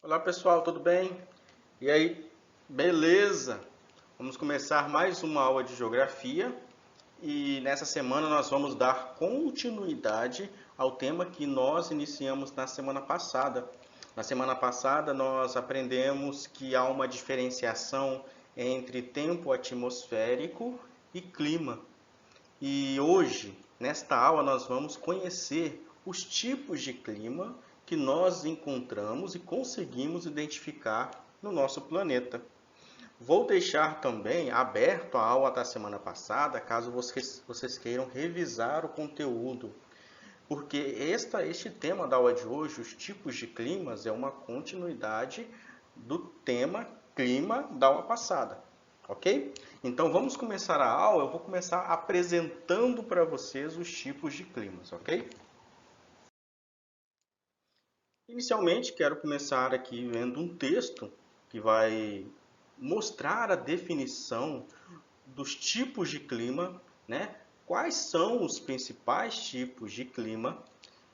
Olá pessoal, tudo bem? E aí, beleza? Vamos começar mais uma aula de geografia e nessa semana nós vamos dar continuidade ao tema que nós iniciamos na semana passada. Na semana passada nós aprendemos que há uma diferenciação entre tempo atmosférico e clima. E hoje, nesta aula, nós vamos conhecer os tipos de clima que nós encontramos e conseguimos identificar no nosso planeta. Vou deixar também aberto a aula da semana passada, caso vocês queiram revisar o conteúdo, porque este tema da aula de hoje, os tipos de climas, é uma continuidade do tema clima da aula passada, ok? Então vamos começar a aula, eu vou começar apresentando para vocês os tipos de climas, ok? Inicialmente quero começar aqui vendo um texto que vai mostrar a definição dos tipos de clima, né? Quais são os principais tipos de clima.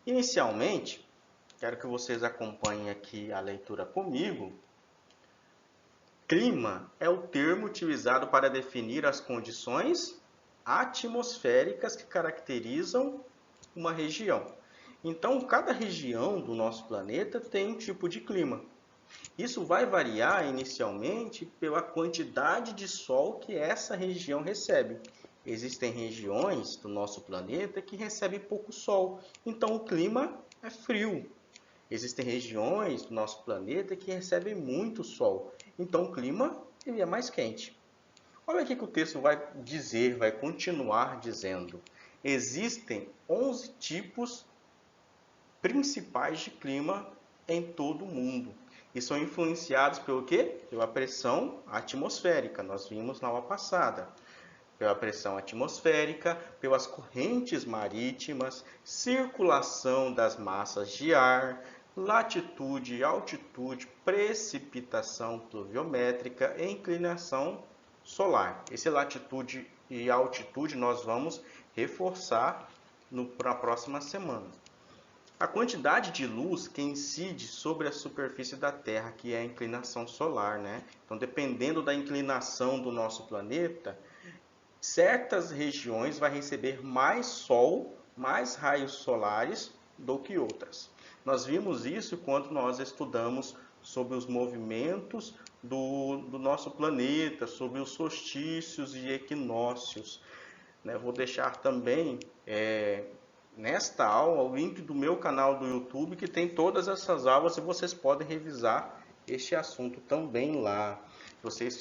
Inicialmente, quero que vocês acompanhem aqui a leitura comigo. Clima é o termo utilizado para definir as condições atmosféricas que caracterizam uma região. Então, cada região do nosso planeta tem um tipo de clima. Isso vai variar inicialmente pela quantidade de sol que essa região recebe. Existem regiões do nosso planeta que recebem pouco sol, então o clima é frio. Existem regiões do nosso planeta que recebem muito sol, então o clima ele é mais quente. Olha o que o texto vai dizer, vai continuar dizendo. Existem 11 tipos principais de clima em todo o mundo. E são influenciados pelo quê? Pela pressão atmosférica. Nós vimos na aula passada. Pela pressão atmosférica, pelas correntes marítimas, circulação das massas de ar, latitude e altitude, precipitação pluviométrica e inclinação solar. Esse latitude e altitude nós vamos reforçar na próxima semana. A quantidade de luz que incide sobre a superfície da Terra, que é a inclinação solar, né? Então, dependendo da inclinação do nosso planeta, certas regiões vai receber mais sol, mais raios solares do que outras. Nós vimos isso quando nós estudamos sobre os movimentos do nosso planeta, sobre os solstícios e equinócios. Vou deixar também nesta aula o link do meu canal do YouTube, que tem todas essas aulas e vocês podem revisar este assunto também lá. Se vocês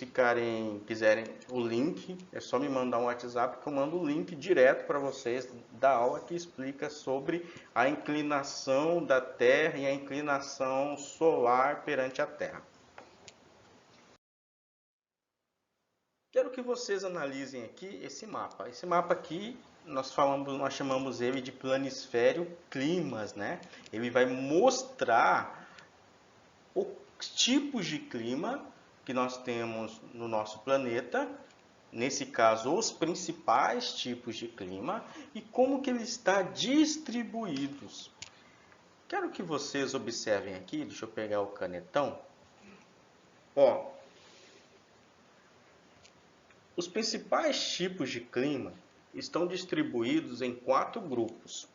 quiserem o link, é só me mandar um WhatsApp que eu mando o link direto para vocês da aula que explica sobre a inclinação da Terra e a inclinação solar perante a Terra. Quero que vocês analisem aqui esse mapa. Esse mapa aqui nós chamamos ele de planisfério climas, né? Ele vai mostrar os tipos de clima que nós temos no nosso planeta, nesse caso os principais tipos de clima e como que ele está distribuídos. Quero que vocês observem aqui, deixa eu pegar o canetão. Ó, os principais tipos de clima estão distribuídos em 4 grupos.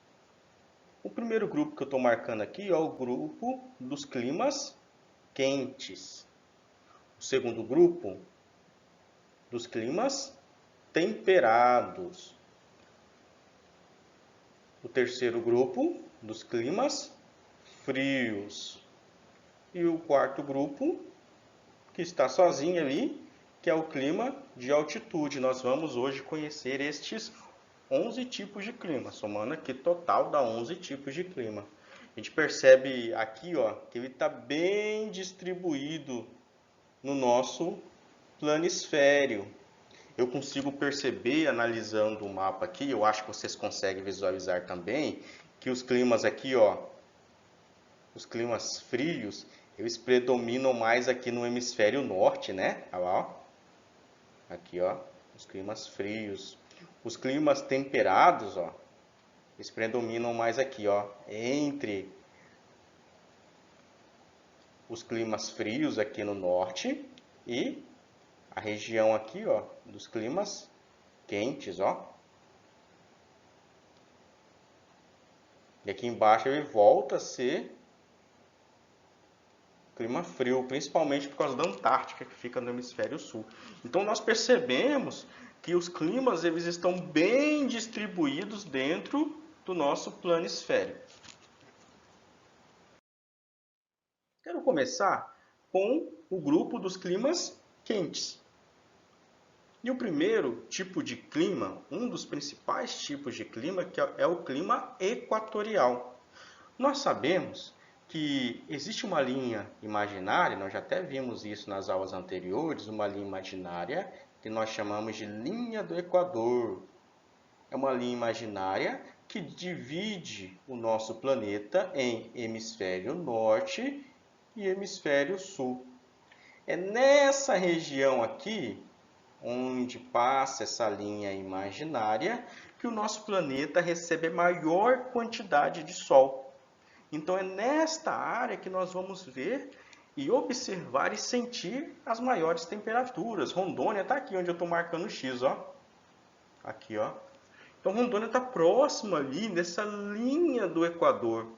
O primeiro grupo que eu estou marcando aqui é o grupo dos climas quentes. O segundo grupo, dos climas temperados. O terceiro grupo, dos climas frios. E o quarto grupo, que está sozinho ali, que é o clima de altitude. Nós vamos hoje conhecer estes 11 tipos de clima, somando aqui total dá 11 tipos de clima. A gente percebe aqui, ó, que ele está bem distribuído no nosso planisfério. Eu consigo perceber, analisando o mapa aqui, eu acho que vocês conseguem visualizar também, que os climas aqui, ó, os climas frios, eles predominam mais aqui no hemisfério norte, né? Olha lá, ó. Aqui, ó, os climas frios. Os climas temperados, ó, eles predominam mais aqui, ó, entre os climas frios aqui no norte e a região aqui, ó, dos climas quentes, ó. E aqui embaixo ele volta a ser clima frio, principalmente por causa da Antártica, que fica no hemisfério sul. Então nós percebemos que os climas eles estão bem distribuídos dentro do nosso planisfério. Quero começar com o grupo dos climas quentes. E o primeiro tipo de clima, um dos principais tipos de clima, que é o clima equatorial. Nós sabemos que existe uma linha imaginária, nós já até vimos isso nas aulas anteriores, uma linha imaginária que nós chamamos de linha do Equador. É uma linha imaginária que divide o nosso planeta em hemisfério norte e hemisfério sul. É nessa região aqui, onde passa essa linha imaginária, que o nosso planeta recebe a maior quantidade de Sol. Então é nesta área que nós vamos ver e observar e sentir as maiores temperaturas. Rondônia está aqui onde eu estou marcando o X, ó. Aqui, ó. Então Rondônia está próximo ali, nessa linha do Equador.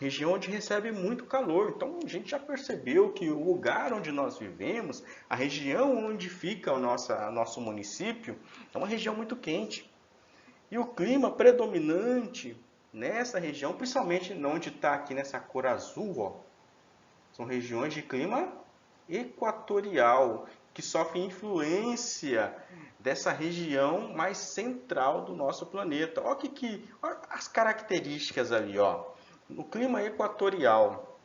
Região onde recebe muito calor. Então a gente já percebeu que o lugar onde nós vivemos, a região onde fica o nosso município, é uma região muito quente. E o clima predominante nessa região, principalmente onde está aqui nessa cor azul, ó, são regiões de clima equatorial, que sofrem influência dessa região mais central do nosso planeta. Olha as características ali, ó. No clima equatorial,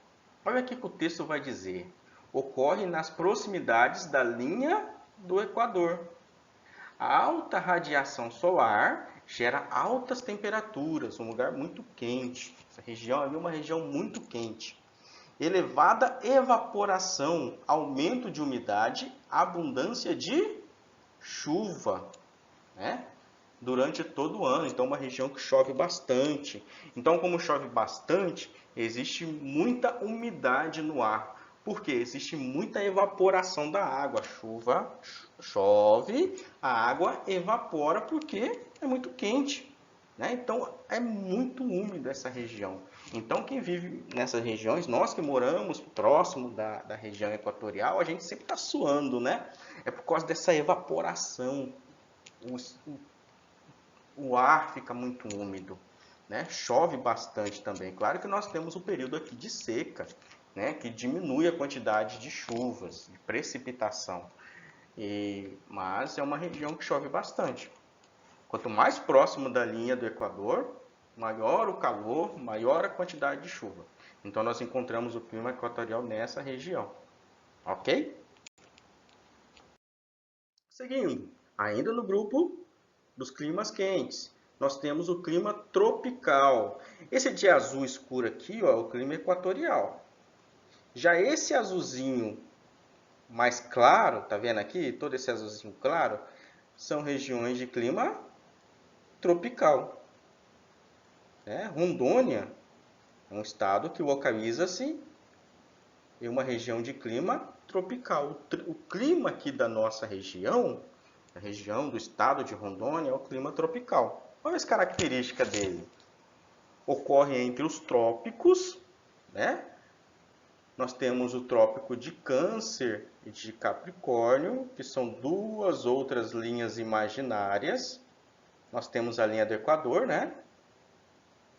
olha o que o texto vai dizer. Ocorre nas proximidades da linha do Equador. A alta radiação solar gera altas temperaturas, um lugar muito quente. Essa região ali é uma região muito quente. Elevada evaporação, aumento de umidade, abundância de chuva, né? Durante todo o ano. Então, uma região que chove bastante. Então, como chove bastante, existe muita umidade no ar. Por quê? Existe muita evaporação da água. Chuva, chove, a água evapora porque é muito quente, né? Então, é muito úmido essa região. Então, quem vive nessas regiões, nós que moramos próximo da região equatorial, a gente sempre está suando, né? É por causa dessa evaporação. O ar fica muito úmido, né? Chove bastante também. Claro que nós temos um período aqui de seca, né? Que diminui a quantidade de chuvas, de precipitação. Mas é uma região que chove bastante. Quanto mais próximo da linha do Equador, maior o calor, maior a quantidade de chuva. Então nós encontramos o clima equatorial nessa região. Ok? Seguindo, ainda no grupo dos climas quentes, nós temos o clima tropical. Esse de azul escuro aqui, ó, é o clima equatorial. Já esse azulzinho mais claro, tá vendo aqui? Todo esse azulzinho claro, são regiões de clima tropical. Rondônia é um estado que localiza-se em uma região de clima tropical. O clima aqui da nossa região, a região do estado de Rondônia, é o clima tropical. Olha as características dele. Ocorre entre os trópicos, né? Nós temos o trópico de Câncer e de Capricórnio, que são duas outras linhas imaginárias. Nós temos a linha do Equador, né?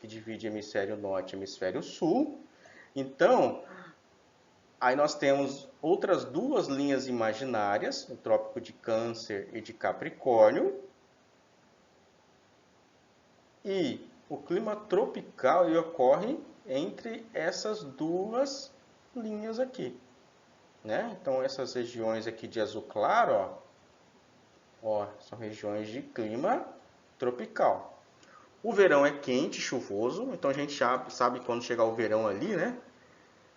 Que divide hemisfério norte e hemisfério sul. Então, aí nós temos outras duas linhas imaginárias, o trópico de Câncer e de Capricórnio. E o clima tropical ele ocorre entre essas duas linhas aqui, né? Então, essas regiões aqui de azul claro, ó, são regiões de clima tropical. O verão é quente, chuvoso, então a gente sabe quando chegar o verão ali, né?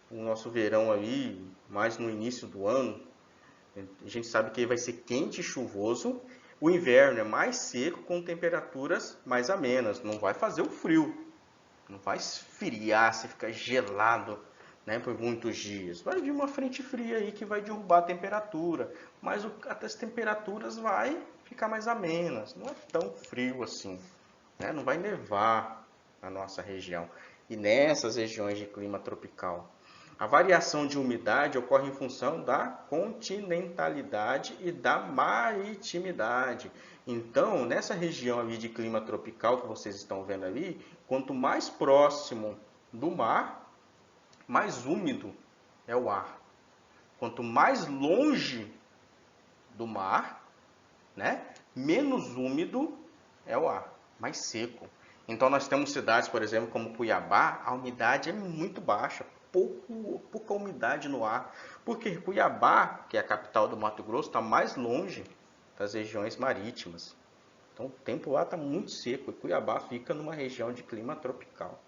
O nosso verão ali, mais no início do ano, a gente sabe que vai ser quente e chuvoso. O inverno é mais seco, com temperaturas mais amenas. Não vai fazer o frio, não vai esfriar, você fica gelado, né, por muitos dias. Vai vir uma frente fria aí que vai derrubar a temperatura, mas as temperaturas vai ficar mais amenas, não é tão frio assim, né? Não vai nevar na nossa região. E nessas regiões de clima tropical, a variação de umidade ocorre em função da continentalidade e da maritimidade. Então, nessa região ali de clima tropical que vocês estão vendo ali, quanto mais próximo do mar, mais úmido é o ar. Quanto mais longe do mar, né, menos úmido é o ar, mais seco. Então nós temos cidades, por exemplo, como Cuiabá, a umidade é muito baixa, pouca umidade no ar, porque Cuiabá, que é a capital do Mato Grosso, está mais longe das regiões marítimas. Então o tempo lá está muito seco e Cuiabá fica numa região de clima tropical.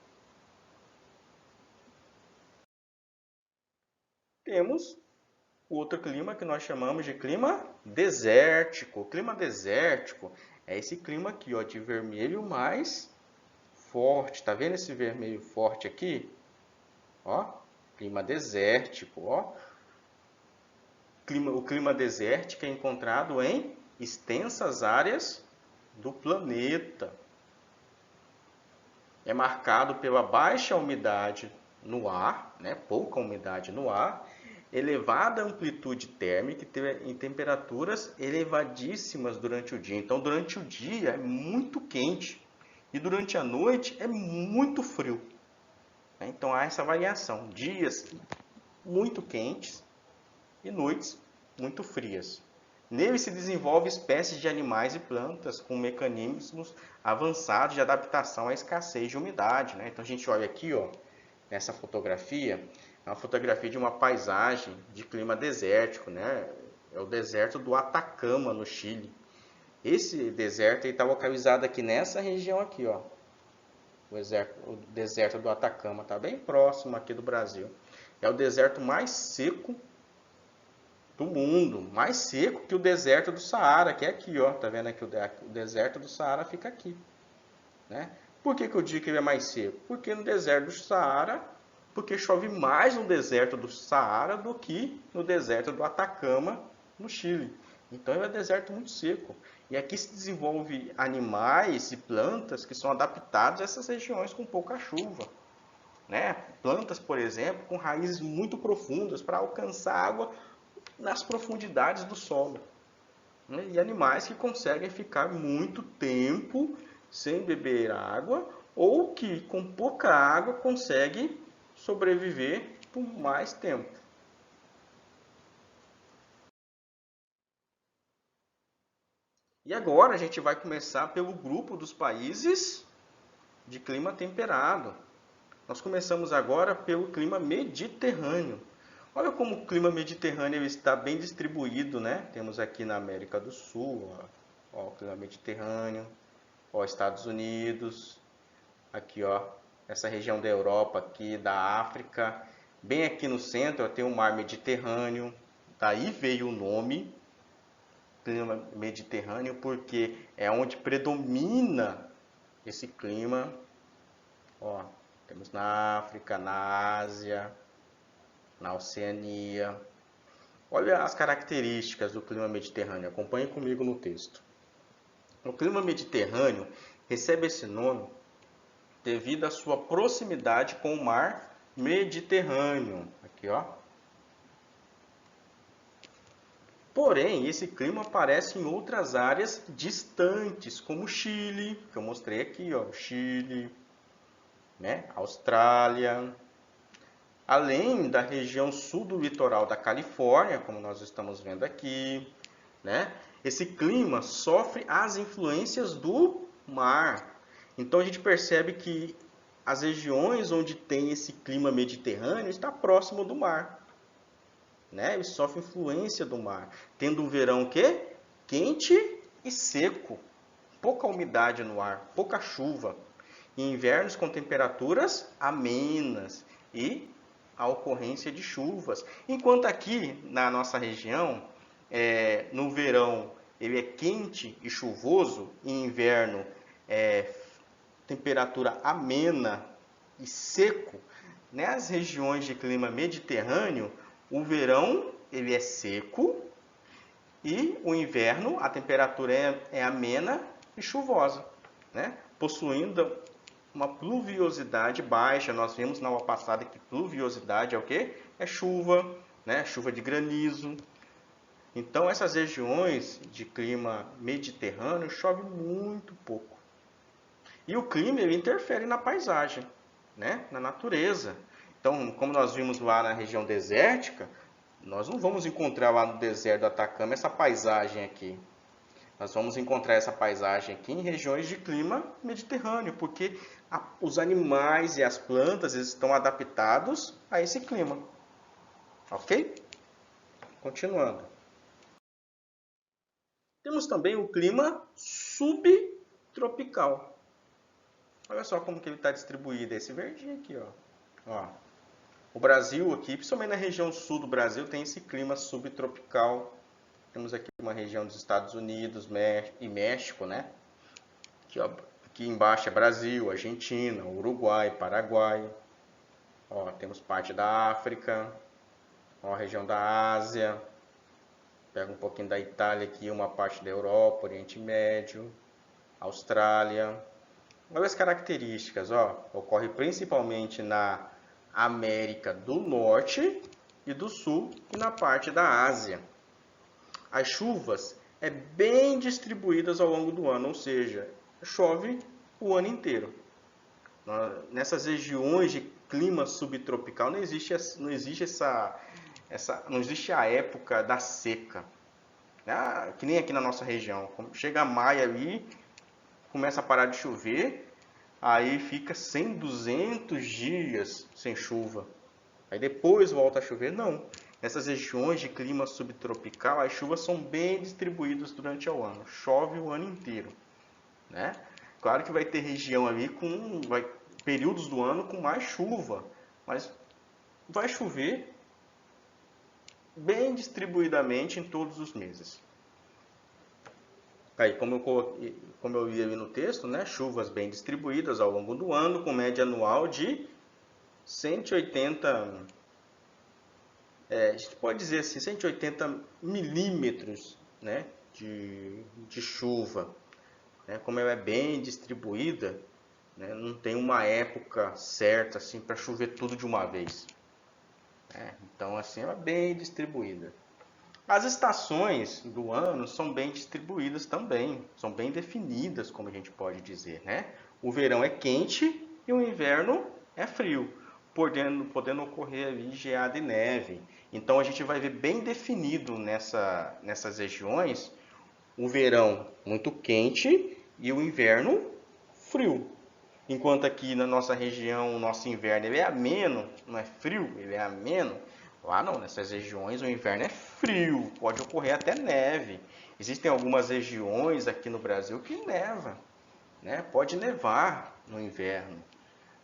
Temos o outro clima que nós chamamos de clima desértico. O clima desértico é esse clima aqui, ó, de vermelho mais forte. Tá vendo esse vermelho forte aqui? Ó, clima desértico, ó. O clima desértico é encontrado em extensas áreas do planeta. É marcado pela baixa umidade no ar, né? Pouca umidade no ar, elevada amplitude térmica e temperaturas elevadíssimas durante o dia. Então, durante o dia é muito quente e durante a noite é muito frio. Então, há essa variação. Dias muito quentes e noites muito frias. Nele se desenvolve espécies de animais e plantas com mecanismos avançados de adaptação à escassez de umidade. Então, a gente olha aqui, ó, nessa fotografia, é uma fotografia de uma paisagem de clima desértico, né? É o deserto do Atacama, no Chile. Esse deserto está localizado aqui nessa região aqui, ó. O deserto do Atacama está bem próximo aqui do Brasil. É o deserto mais seco do mundo, mais seco que o deserto do Saara, que é aqui, ó. Tá vendo aqui o deserto do Saara fica aqui, né? Por que eu digo que ele é mais seco? Porque no deserto do Saara, porque chove mais no deserto do Saara do que no deserto do Atacama, no Chile. Então é um deserto muito seco. E aqui se desenvolve animais e plantas que são adaptados a essas regiões com pouca chuva, né? Plantas, por exemplo, com raízes muito profundas para alcançar água nas profundidades do solo, né? E animais que conseguem ficar muito tempo sem beber água ou que com pouca água conseguem sobreviver por mais tempo. E agora a gente vai começar pelo grupo dos países de clima temperado. Nós começamos agora pelo clima mediterrâneo. Olha como o clima mediterrâneo está bem distribuído, né? Temos aqui na América do Sul, ó, o clima mediterrâneo, ó, Estados Unidos, aqui, ó, essa região da Europa aqui, da África, bem aqui no centro, ó, tem o mar Mediterrâneo. Daí veio o nome clima mediterrâneo, porque é onde predomina esse clima. Ó, temos na África, na Ásia, na Oceania. Olha as características do clima mediterrâneo. Acompanhe comigo no texto. O clima mediterrâneo recebe esse nome devido à sua proximidade com o mar Mediterrâneo. Aqui, ó. Porém, esse clima aparece em outras áreas distantes, como o Chile, que eu mostrei aqui, ó, Chile, né? Austrália, além da região sul do litoral da Califórnia, como nós estamos vendo aqui, né? Esse clima sofre as influências do mar. Então a gente percebe que as regiões onde tem esse clima mediterrâneo está próximo do mar, né? Ele sofre influência do mar, tendo um verão que quente e seco, pouca umidade no ar, pouca chuva, e invernos com temperaturas amenas e a ocorrência de chuvas. Enquanto aqui na nossa região, no verão ele é quente e chuvoso, e inverno é temperatura amena e seco, nas regiões de clima mediterrâneo, o verão ele é seco e o inverno a temperatura é amena e chuvosa, né? Possuindo uma pluviosidade baixa. Nós vimos na aula passada que pluviosidade é o quê? É chuva, né? Chuva de granizo. Então essas regiões de clima mediterrâneo chove muito pouco. E o clima ele interfere na paisagem, né? Na natureza. Então, como nós vimos lá na região desértica, nós não vamos encontrar lá no deserto do Atacama essa paisagem aqui. Nós vamos encontrar essa paisagem aqui em regiões de clima mediterrâneo, porque os animais e as plantas estão adaptados a esse clima. Ok? Continuando. Temos também o clima subtropical. Olha só como que ele está distribuído, esse verdinho aqui, ó. O Brasil aqui, principalmente na região sul do Brasil, tem esse clima subtropical. Temos aqui uma região dos Estados Unidos e México, né? Aqui embaixo é Brasil, Argentina, Uruguai, Paraguai. Ó, temos parte da África, ó, a região da Ásia. Pega um pouquinho da Itália aqui, uma parte da Europa, Oriente Médio, Austrália. Olha as características, ó. Ocorre principalmente na América do Norte e do Sul e na parte da Ásia. As chuvas é bem distribuídas ao longo do ano, ou seja, chove o ano inteiro. Nessas regiões de clima subtropical não existe a época da seca, né? Que nem aqui na nossa região. Chega maio ali, começa a parar de chover, aí fica 100, 200 dias sem chuva. Aí depois volta a chover. Não. Nessas regiões de clima subtropical, as chuvas são bem distribuídas durante o ano. Chove o ano inteiro, né? Claro que vai ter região ali períodos do ano com mais chuva, mas vai chover bem distribuidamente em todos os meses. Aí, como eu vi ali no texto, né, chuvas bem distribuídas ao longo do ano, com média anual de 180, a gente pode dizer assim, 180 milímetros, né, de chuva. Né, como ela é bem distribuída, né, não tem uma época certa assim para chover tudo de uma vez. Então, assim, ela é bem distribuída. As estações do ano são bem distribuídas também, são bem definidas, como a gente pode dizer, né? O verão é quente e o inverno é frio, podendo ocorrer ali geada e neve. Então a gente vai ver bem definido nessas regiões o verão muito quente e o inverno frio. Enquanto aqui na nossa região o nosso inverno ele é ameno, não é frio, ele é ameno. Lá não, nessas regiões o inverno é frio, pode ocorrer até neve. Existem algumas regiões aqui no Brasil que neva, né? Pode nevar no inverno,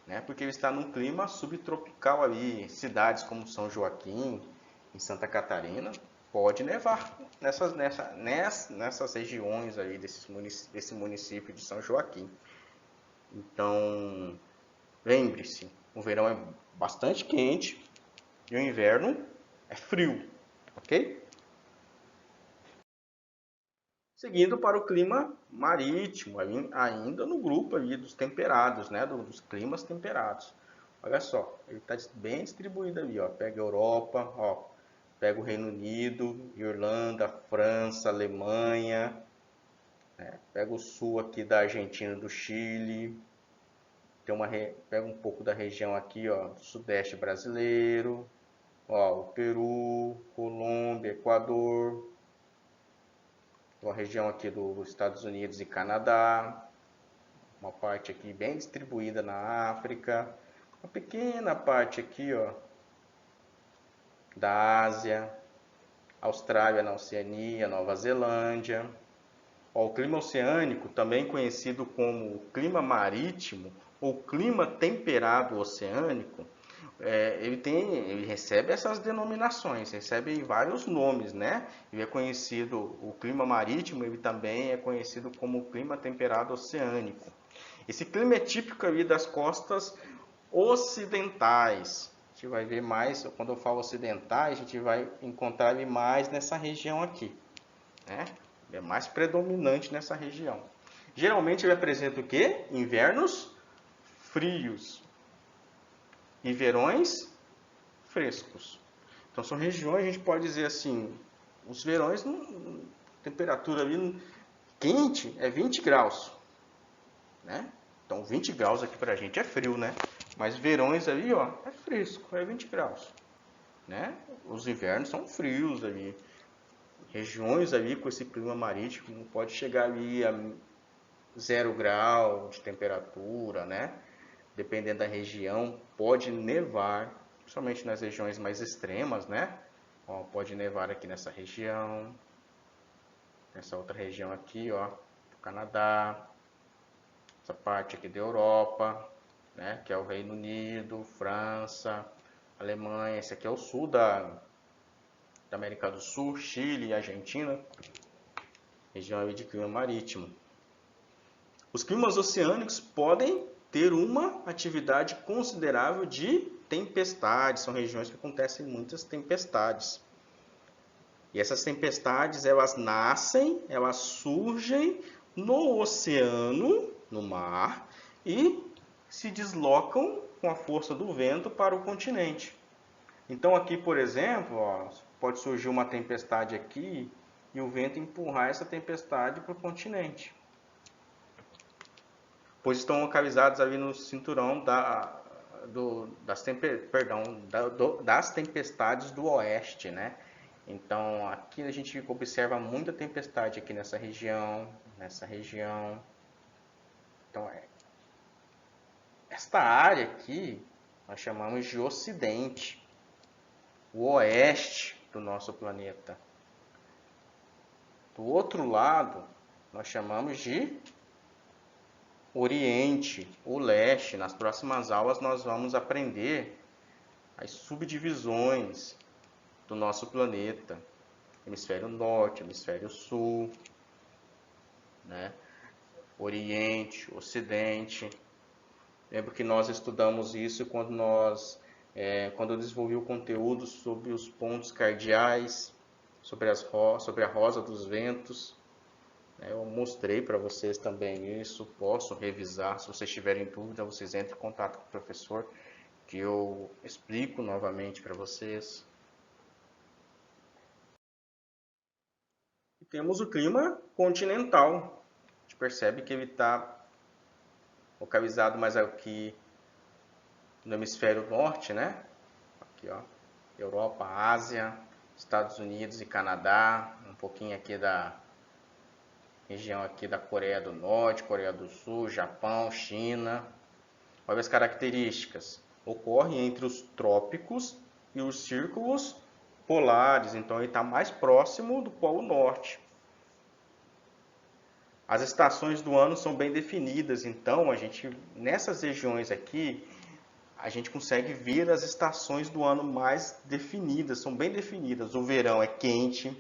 né? Porque ele está num clima subtropical ali. Cidades como São Joaquim, em Santa Catarina, pode nevar nessas regiões aí desse município de São Joaquim. Então, lembre-se, o verão é bastante quente e o inverno é frio, ok? Seguindo para o clima marítimo, ainda no grupo ali dos temperados, né? Dos climas temperados. Olha só, ele está bem distribuído ali, ó. Pega a Europa, ó, pega o Reino Unido, Irlanda, França, Alemanha, né? Pega o sul aqui da Argentina, do Chile. Pega um pouco da região aqui, ó, do sudeste brasileiro, ó, o Peru, Colômbia, Equador, uma região aqui dos Estados Unidos e Canadá, uma parte aqui bem distribuída na África, uma pequena parte aqui, ó, da Ásia, Austrália na Oceania, Nova Zelândia. Ó, o clima oceânico, também conhecido como clima marítimo ou clima temperado oceânico, ele recebe essas denominações, recebe vários nomes, né? Ele é conhecido, o clima marítimo, ele também é conhecido como clima temperado oceânico. Esse clima é típico ali das costas ocidentais. A gente vai ver mais, quando eu falo ocidentais, a gente vai encontrar ele mais nessa região aqui, né? É mais predominante nessa região. Geralmente ele apresenta o quê? Invernos frios e verões frescos. Então são regiões, a gente pode dizer assim, os verões, temperatura ali quente é 20 graus, né? Então 20 graus aqui pra gente é frio, né? Mas verões ali, ó, é fresco, é 20 graus, né? Os invernos são frios ali. Regiões ali com esse clima marítimo pode chegar ali a 0 grau de temperatura, né? Dependendo da região, pode nevar, principalmente nas regiões mais extremas, né? Ó, pode nevar aqui nessa região, nessa outra região aqui, ó, do Canadá, essa parte aqui da Europa, né? Que é o Reino Unido, França, Alemanha. Esse aqui é o sul da América do Sul, Chile e Argentina, região de clima marítimo. Os climas oceânicos podem ter uma atividade considerável de tempestades, são regiões que acontecem muitas tempestades. E essas tempestades, elas nascem, elas surgem no oceano, no mar, e se deslocam com a força do vento para o continente. Então aqui, por exemplo, ó, pode surgir uma tempestade aqui e o vento empurrar essa tempestade para o continente, pois estão localizados ali no cinturão das tempestades do oeste, né? Então aqui a gente observa muita tempestade aqui nessa região. Então esta área aqui nós chamamos de ocidente, o oeste do nosso planeta. Do outro lado nós chamamos de Oriente, o leste. Nas próximas aulas nós vamos aprender as subdivisões do nosso planeta. Hemisfério norte, hemisfério sul, né? Oriente, ocidente. Lembro que nós estudamos isso quando eu desenvolvi o conteúdo sobre os pontos cardeais, sobre a rosa dos ventos. Eu mostrei para vocês também isso, posso revisar. Se vocês tiverem dúvida, vocês entrem em contato com o professor, que eu explico novamente para vocês. E temos o clima continental. A gente percebe que ele está localizado mais aqui no hemisfério norte, né? Aqui, ó, Europa, Ásia, Estados Unidos e Canadá, um pouquinho aqui da região aqui da Coreia do Norte, Coreia do Sul, Japão, China. Olha as características. Ocorre entre os trópicos e os círculos polares, então ele está mais próximo do Polo Norte. As estações do ano são bem definidas, então nessas regiões aqui a gente consegue ver as estações do ano mais definidas, são bem definidas. O verão é quente,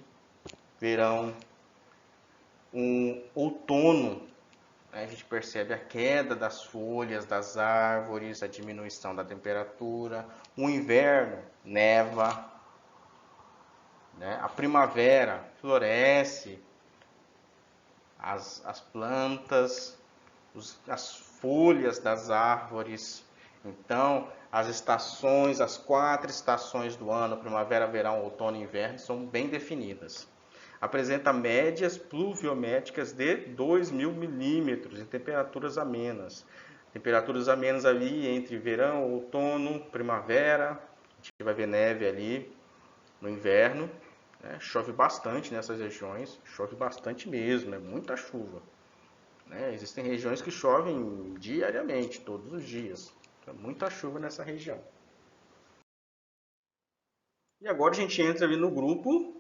outono, a gente percebe a queda das folhas das árvores, a diminuição da temperatura. O inverno neva, né? A primavera floresce, as plantas, as folhas das árvores. Então, as 4 estações do ano, primavera, verão, outono e inverno, são bem definidas. Apresenta médias pluviométricas de 2.000 milímetros em temperaturas amenas. Temperaturas amenas ali entre verão, outono, primavera. A gente vai ver neve ali no inverno. Né? Chove bastante nessas regiões, chove bastante mesmo, é muita chuva. Né? Existem regiões que chovem diariamente, todos os dias. É muita chuva nessa região. E agora a gente entra ali no grupo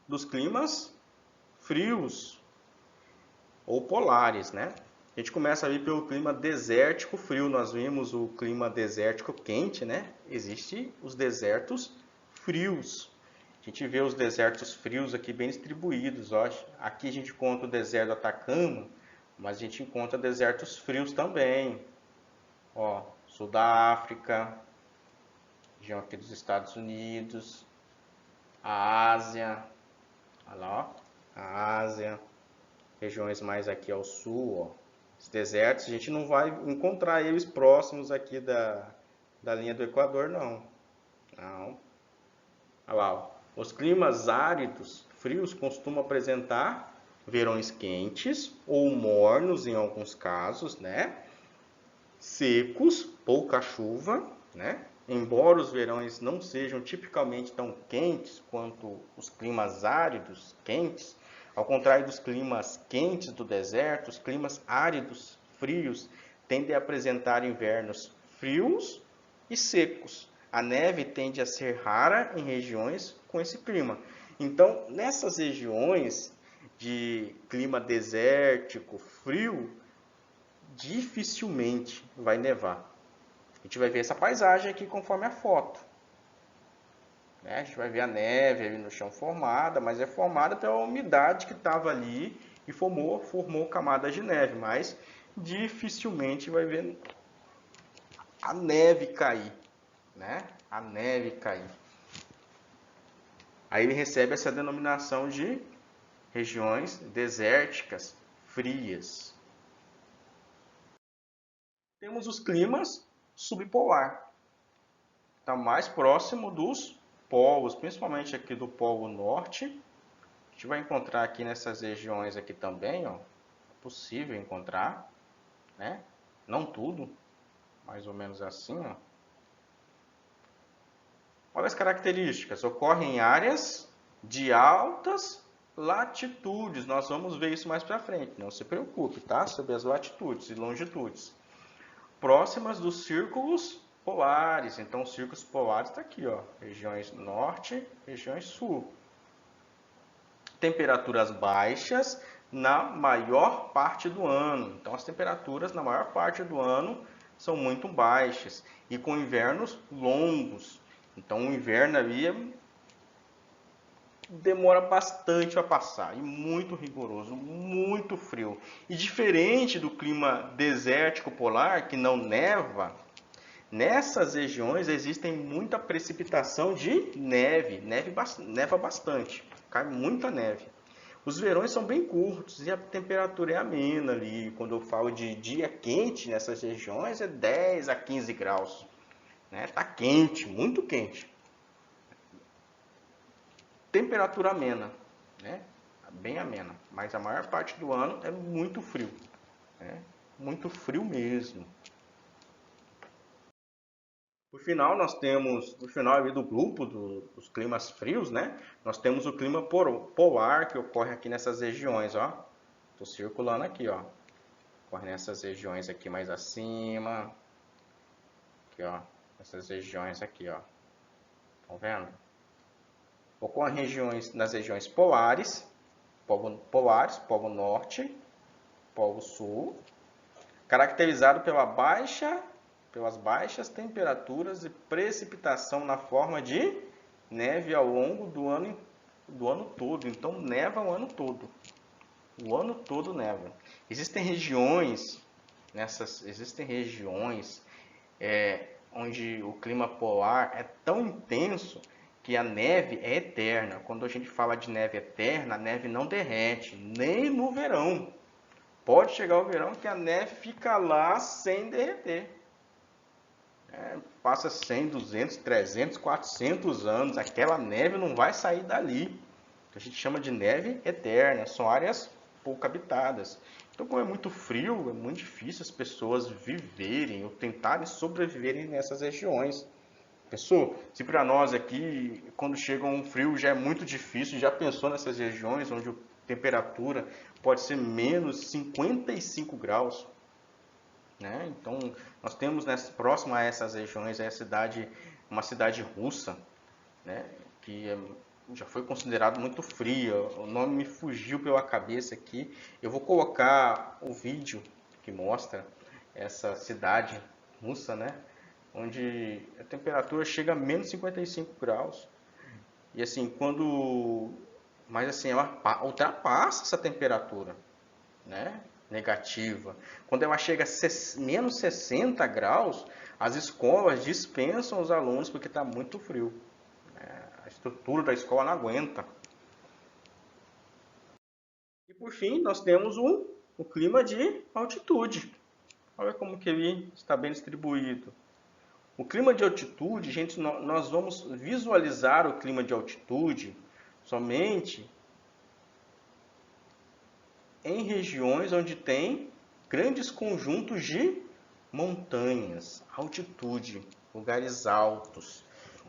dos climas frios ou polares, né? A gente começa ali pelo clima desértico frio. Nós vimos o clima desértico quente, né? Existem os desertos frios. A gente vê os desertos frios aqui bem distribuídos. Ó. Aqui a gente encontra o deserto do Atacama, mas a gente encontra desertos frios também. Ó, sul da África, região aqui dos Estados Unidos, a Ásia, olha lá, ó, a Ásia, regiões mais aqui ao sul, ó. Os desertos, a gente não vai encontrar eles próximos aqui da linha do Equador, não. Não. Olha lá, ó. Os climas áridos, frios, costumam apresentar verões quentes ou mornos em alguns casos, né? Secos, pouca chuva, né? Embora os verões não sejam tipicamente tão quentes quanto os climas áridos quentes, ao contrário dos climas quentes do deserto, os climas áridos frios tendem a apresentar invernos frios e secos. A neve tende a ser rara em regiões com esse clima. Então, nessas regiões de clima desértico, frio, dificilmente vai nevar. A gente vai ver essa paisagem aqui conforme a foto. A gente vai ver a neve ali no chão formada, mas é formada pela umidade que estava ali e formou camadas de neve, mas dificilmente vai ver a neve cair, né? A neve cair. Aí ele recebe essa denominação de regiões desérticas frias. Temos os climas subpolar. Está mais próximo dos polos, principalmente aqui do Polo Norte. A gente vai encontrar aqui nessas regiões aqui também, ó, é possível encontrar, né? Não tudo, mais ou menos assim, ó. Olha as características, ocorre em áreas de altas latitudes. Nós vamos ver isso mais para frente, não se preocupe, tá? Sobre as latitudes e longitudes. Próximas dos círculos polares. Então, os círculos polares está aqui, ó, regiões norte, regiões sul. Temperaturas baixas na maior parte do ano. Então, as temperaturas na maior parte do ano são muito baixas e com invernos longos. Então, o inverno ali demora bastante a passar e muito rigoroso, muito frio. E diferente do clima desértico polar, que não neva, nessas regiões existem muita precipitação de neve, neva bastante, cai muita neve. Os verões são bem curtos e a temperatura é amena ali. Quando eu falo de dia quente nessas regiões, é 10 a 15 graus. Tá quente, muito quente. Temperatura amena, né? Bem amena, mas a maior parte do ano é muito frio, né? Muito frio mesmo. Por final, nós temos, no final ali do grupo dos climas frios, né? Nós temos o clima polar que ocorre aqui nessas regiões, ó. Tô circulando aqui, ó. Ocorre nessas regiões aqui mais acima. Aqui, ó. Essas regiões aqui, ó. Estão vendo? Ocorre nas regiões polares, Polo Norte, Polo Sul, caracterizado pelas baixas temperaturas e precipitação na forma de neve ao longo do ano todo. Então, neva o ano todo. O ano todo neva. Existem regiões onde o clima polar é tão intenso que a neve é eterna. Quando a gente fala de neve eterna, a neve não derrete, nem no verão. Pode chegar o verão que a neve fica lá sem derreter. Passa 100, 200, 300, 400 anos, aquela neve não vai sair dali. A gente chama de neve eterna, são áreas pouco habitadas. Então, como é muito frio, é muito difícil as pessoas viverem ou tentarem sobreviverem nessas regiões. Pensou? Se para nós aqui, quando chega um frio, já é muito difícil, já pensou nessas regiões onde a temperatura pode ser menos 55 graus? Né? Então, nós temos próximo a essas regiões uma cidade russa, né? Que já foi considerado muito fria. O nome me fugiu pela cabeça aqui. Eu vou colocar o vídeo que mostra essa cidade russa, né? Onde a temperatura chega a menos 55 graus. E assim, mas assim, ela ultrapassa essa temperatura, né? Negativa. Quando ela chega a menos 60 graus, As escolas dispensam os alunos porque está muito frio. A estrutura da escola não aguenta. E por fim, nós temos o clima de altitude. Olha como que ele está bem distribuído. O clima de altitude, gente, nós vamos visualizar o clima de altitude somente em regiões onde tem grandes conjuntos de montanhas, altitude, lugares altos.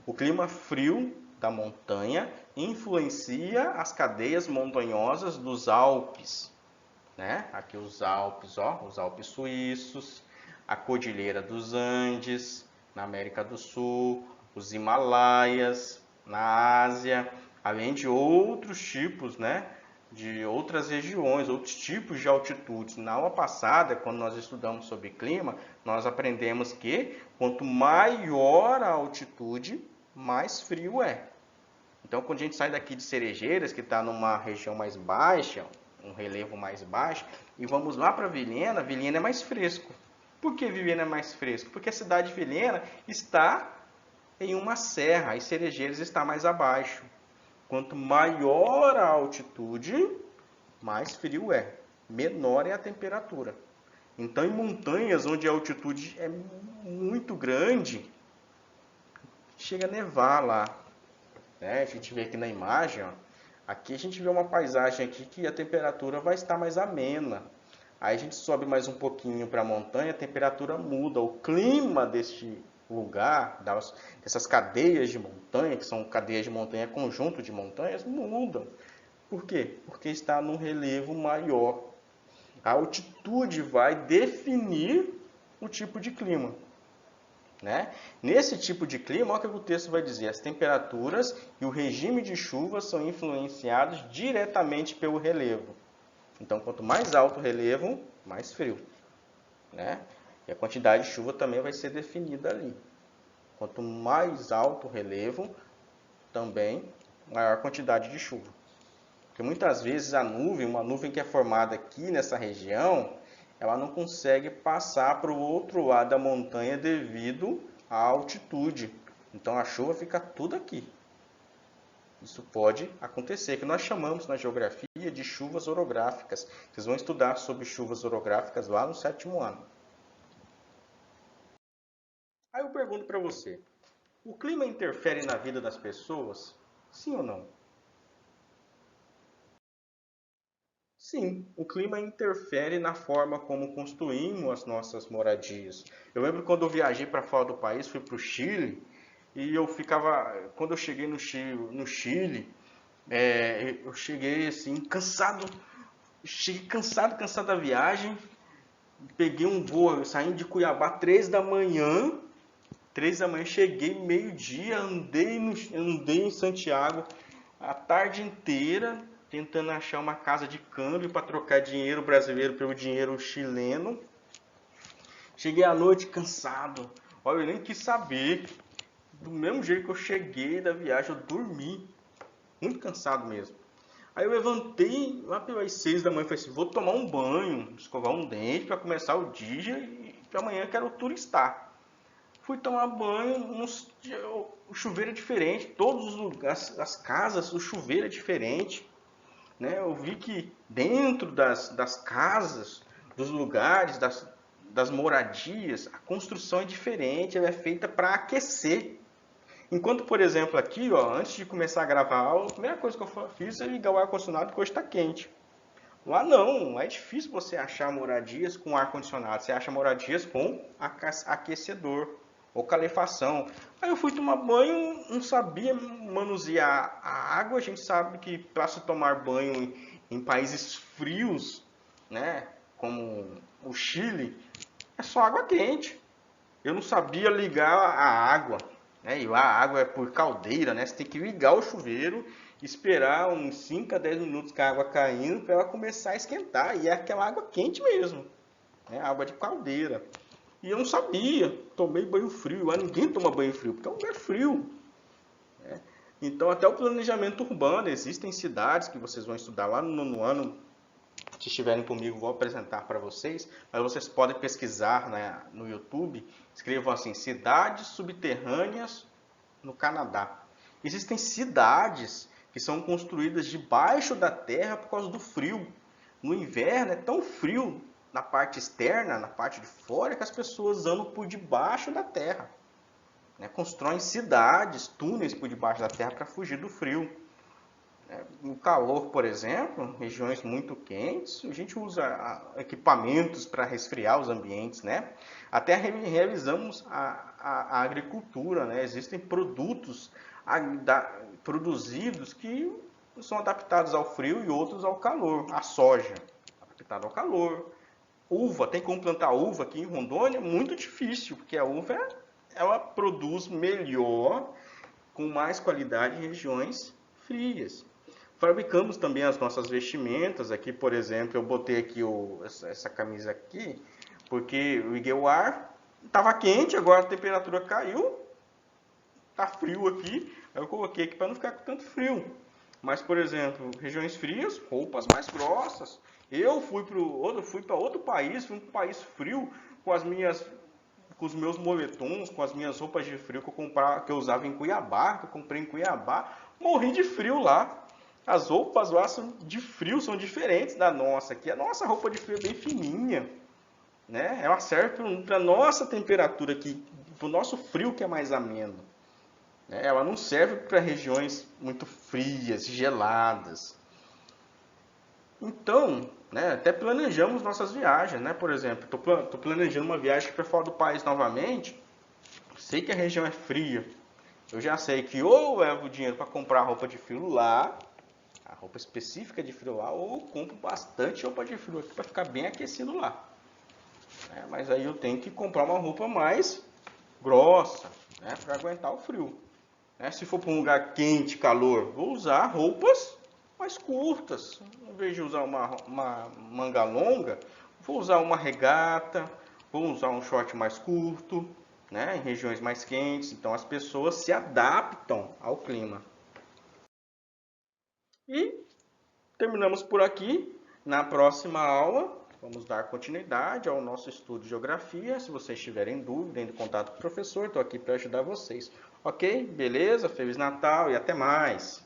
O clima frio da montanha influencia as cadeias montanhosas dos Alpes, né? Aqui os Alpes, ó, os Alpes suíços, a Cordilheira dos Andes, na América do Sul, os Himalaias, na Ásia, além de outros tipos, né? De outras regiões, outros tipos de altitudes. Na aula passada, quando nós estudamos sobre clima, nós aprendemos que quanto maior a altitude, mais frio é. Então, quando a gente sai daqui de Cerejeiras, que está numa região mais baixa, um relevo mais baixo, e vamos lá para Vilhena, Vilhena é mais fresco. Por que Vilhena é mais fresco? Porque a cidade de Vilhena está em uma serra e Cerejeiras está mais abaixo. Quanto maior a altitude, mais frio é. Menor é a temperatura. Então, em montanhas onde a altitude é muito grande, chega a nevar lá. A gente vê aqui na imagem, ó, aqui a gente vê uma paisagem aqui que a temperatura vai estar mais amena. Aí a gente sobe mais um pouquinho para a montanha, a temperatura muda. O clima deste lugar, dessas cadeias de montanha, que são cadeias de montanha, conjunto de montanhas, mudam. Por quê? Porque está num relevo maior. A altitude vai definir o tipo de clima. Né? Nesse tipo de clima, olha o que o texto vai dizer: as temperaturas e o regime de chuva são influenciados diretamente pelo relevo. Então, quanto mais alto o relevo, mais frio. Né? E a quantidade de chuva também vai ser definida ali. Quanto mais alto o relevo, também maior quantidade de chuva. Porque muitas vezes a nuvem, uma nuvem que é formada aqui nessa região, ela não consegue passar para o outro lado da montanha devido à altitude. Então a chuva fica tudo aqui. Isso pode acontecer, que nós chamamos na geografia de chuvas orográficas. Vocês vão estudar sobre chuvas orográficas lá no 7º ano. Aí eu pergunto para você, o clima interfere na vida das pessoas? Sim ou não? Sim, o clima interfere na forma como construímos as nossas moradias. Eu lembro quando eu viajei para fora do país, fui para o Chile, e eu ficava, quando eu cheguei no Chile, eu cheguei assim, cansado, cansado da viagem, peguei um voo, saindo de Cuiabá 3 da manhã, cheguei meio-dia, andei em Santiago a tarde inteira, tentando achar uma casa de câmbio para trocar dinheiro brasileiro pelo dinheiro chileno. Cheguei à noite cansado. Olha, eu nem quis saber. Do mesmo jeito que eu cheguei da viagem, eu dormi. Muito cansado mesmo. Aí eu levantei lá pelas 6 da manhã e falei assim, vou tomar um banho, escovar um dente para começar o dia e amanhã quero turistar. Fui tomar banho, o chuveiro é diferente, todos os lugares, as casas, o chuveiro é diferente. Né? Eu vi que dentro das casas, dos lugares, das moradias, a construção é diferente, ela é feita para aquecer. Enquanto, por exemplo, aqui, ó, antes de começar a gravar a aula, a primeira coisa que eu fiz é ligar o ar-condicionado porque hoje está quente. Lá não, é difícil você achar moradias com ar-condicionado, você acha moradias com aquecedor ou calefação. Aí eu fui tomar banho, não sabia manusear a água. A gente sabe que para se tomar banho em países frios, né, como o Chile, é só água quente. Eu não sabia ligar a água, né? E lá a água é por caldeira, né? Você tem que ligar o chuveiro, esperar uns 5 a 10 minutos com a água caindo para ela começar a esquentar. E é aquela água quente mesmo, né? Água de caldeira. E eu não sabia, tomei banho frio. Lá ninguém toma banho frio, porque é um lugar frio. Né? Então, até o planejamento urbano, existem cidades que vocês vão estudar lá no 9º ano Se estiverem comigo, vou apresentar para vocês, mas vocês podem pesquisar, né, no YouTube, escrevam assim, cidades subterrâneas no Canadá. Existem cidades que são construídas debaixo da terra por causa do frio. No inverno é tão frio na parte externa, na parte de fora, que as pessoas andam por debaixo da terra, né? Constroem cidades, túneis por debaixo da terra para fugir do frio. No calor, por exemplo, regiões muito quentes, a gente usa equipamentos para resfriar os ambientes, né? Até realizamos a agricultura, né? Existem produtos produzidos que são adaptados ao frio e outros ao calor. A soja, adaptada ao calor. Uva, tem como plantar uva aqui em Rondônia? Muito difícil, porque a uva ela produz melhor, com mais qualidade em regiões frias. Fabricamos também as nossas vestimentas. Aqui, por exemplo, eu botei aqui essa camisa aqui, porque eu liguei o ar, estava quente, agora a temperatura caiu, está frio aqui, eu coloquei aqui para não ficar com tanto frio. Mas, por exemplo, regiões frias, roupas mais grossas. Eu fui para outro país, fui para um país frio, com os meus moletons, com as minhas roupas de frio que eu usava em Cuiabá, que eu comprei em Cuiabá, morri de frio lá. As roupas lá de frio são diferentes da nossa aqui. A nossa roupa de frio é bem fininha, né? Ela serve para a nossa temperatura aqui, para o nosso frio que é mais ameno, né? Ela não serve para regiões muito frias, geladas. Então, né, até planejamos nossas viagens, né? Por exemplo, estou planejando uma viagem para fora do país novamente. Sei que a região é fria. Eu já sei que ou eu levo dinheiro para comprar roupa de frio lá, a roupa específica de frio lá, ou eu compro bastante roupa de frio aqui para ficar bem aquecido lá. Mas aí eu tenho que comprar uma roupa mais grossa, né, para aguentar o frio. Se for para um lugar quente, calor, vou usar roupas mais curtas. Em vez de usar uma manga longa, vou usar uma regata, vou usar um short mais curto, né, em regiões mais quentes. Então as pessoas se adaptam ao clima. E terminamos por aqui. Na próxima aula, vamos dar continuidade ao nosso estudo de geografia. Se vocês tiverem dúvida, entre em contato com o professor, estou aqui para ajudar vocês. Ok? Beleza? Feliz Natal e até mais!